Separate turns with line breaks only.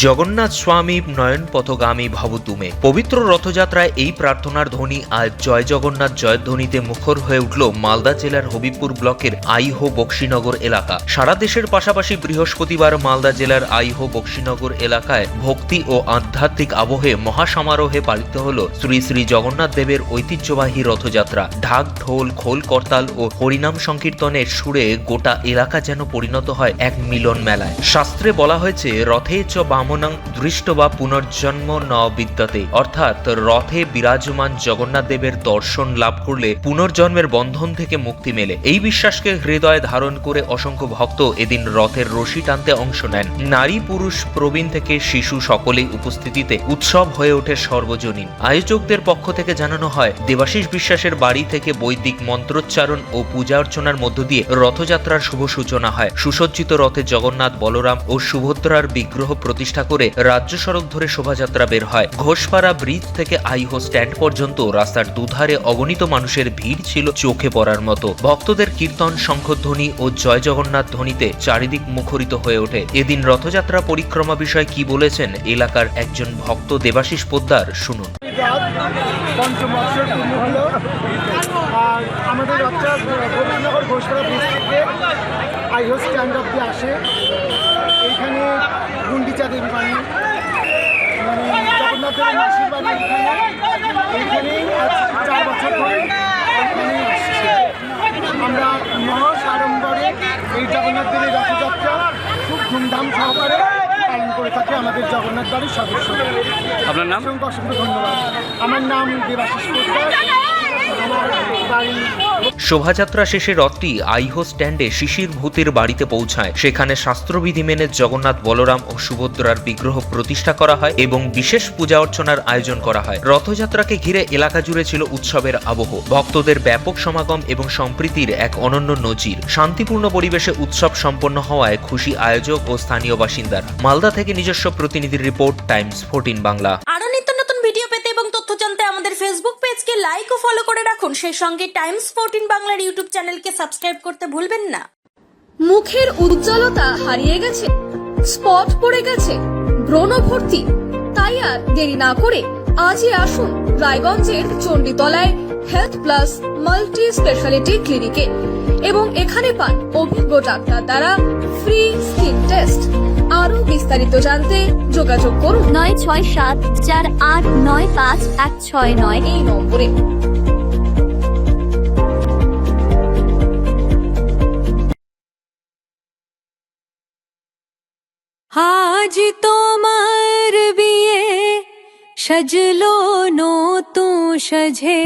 জগন্নাথ স্বামী নয়ন পথগামী ভব তুমে। পবিত্র রথযাত্রায় এই প্রার্থনার ধ্বনি আজ জয় জগন্নাথ জয়ধ্বনিতে মুখর হয়ে উঠল মালদা জেলার হবিবপুর ব্লকের আইহো বক্সিনগর এলাকা। সারা দেশের পাশাপাশি বৃহস্পতিবার মালদা জেলার আইহো বক্সিনগর এলাকায় ভক্তি ও আধ্যাত্মিক আবহে মহাসমারোহে পালিত হল শ্রী শ্রী জগন্নাথ দেবের ঐতিহ্যবাহী রথযাত্রা। ঢাক ঢোল খোল করতাল ও হরিনাম সংকীর্তনের সুরে গোটা এলাকা যেন পরিণত হয় এক মিলন মেলায়। শাস্ত্রে বলা হয়েছে রথে চ বামনং দৃষ্ট বা পুনর্জন্ম ন বিদ্যতে, অর্থাৎ রথে বিরাজমান জগন্নাথ দেবের দর্শন লাভ করলে পুনর্জন্মের বন্ধন থেকে মুক্তি মেলে। এই বিশ্বাসকে হৃদয়ে ধারণ করে অসংখ্য ভক্ত এদিন রথের রশি টানতে অংশ নেন। নারী পুরুষ প্রবীণ থেকে শিশু সকলেই উপস্থিতিতে উৎসব হয়ে ওঠে সর্বজনীন। আয়োজকদের পক্ষ থেকে জানানো হয়, দেবাশিস বিশ্বাসের বাড়ি থেকে বৈদিক মন্ত্রোচ্চারণ ও পূজা অর্চনার মধ্য দিয়ে রথযাত্রার শুভ সূচনা হয়। সুসজ্জিত রথে জগন্নাথ, বলরাম ও সুভদ্রার বিগ্রহ প্রতিষ্ঠা করে রাজ্য সড়ক ধরে শোভাযাত্রা বের হয়। ঘোষপাড়া ব্রিজ থেকে আইহো স্ট্যান্ড পর্যন্ত রাস্তার দুধারে অগণিত মানুষের ভিড় ছিল চোখে পড়ার মতো। ভক্তদের কীর্তন, শঙ্খধ্বনি ও জয় জগন্নাথ ধ্বনিতে চারিদিক মুখরিত হয়ে ওঠে। এদিন রথযাত্রা পরিক্রমা বিষয়ে কি বলেছেন এলাকার একজন ভক্ত দেবাশিস পোদ্দার, শুনুন।
আর আমাদের রথটা গোবিন্দনগর ঘোষপাড়া ব্রিজ থেকে আইহো স্ট্যান্ড অব্দি আসে। এইখানে গুন্ডিচা দেবী বাড়ি, মানে জগন্নাথ দেবের মাসির বাড়ি এইখানেই 4 বছর ধরে এইখানেই আসছে। আমরা মহাসাড়ম্বরে এই জগন্নাথ দেবের রথযাত্রা খুব ধুমধাম সহকারে পালন করে থাকে আমাদের জগন্নাথ বাড়ির সদস্য।
আপনার নাম?
অসংখ্য অসংখ্য ধন্যবাদ। আমার নাম দেবাশিস পোদ্দার।
শোভাযাত্রা শেষে রথটি আইহো স্ট্যান্ডে শিশির ভূতির বাড়িতে পৌঁছায়। সেখানে শাস্ত্রবিধি মেনে জগন্নাথ, বলরাম ও সুভদ্রার বিগ্রহ প্রতিষ্ঠা করা হয় এবং বিশেষ পূজা অর্চনার আয়োজন করা হয়। রথযাত্রাকে ঘিরে এলাকা জুড়ে ছিল উৎসবের আবহ। ভক্তদের ব্যাপক সমাগম এবং সম্প্রীতির এক অনন্য নজির। শান্তিপূর্ণ পরিবেশে উৎসব সম্পন্ন হওয়ায় খুশি আয়োজক ও স্থানীয় বাসিন্দারা। মালদা থেকে নিজস্ব প্রতিনিধির রিপোর্ট, টাইমস 14 বাংলা।
আরো নিত্য নতুন ভিডিও পেতে এবং তথ্য জানতে আমাদের ফেসবুক পেজকে লাইক ও ফলো করে রাখুন। সেই সঙ্গে টাইমস 14 বাংলার ইউটিউব চ্যানেলকে সাবস্ক্রাইব করতে ভুলবেন না।
মুখের উজ্জ্বলতা হারিয়ে গেছে, স্পট পড়ে গেছে, ব্রণ ভর্তি, তাই আর দেরি না করে আজই আসুন রায়গঞ্জের চণ্ডীতলায় হেলথ প্লাস মাল্টি স্পেশালিটি ক্লিনিকে এবং এখানে পান অভিজ্ঞ ডাক্তার দ্বারা ফ্রি স্কিন টেস্ট। আরো বিস্তারিত জানতে যোগাযোগ করুন
9674895169
এই নম্বরে।
আজ তোমার বিয়ে সাজলো নতুন সাজে।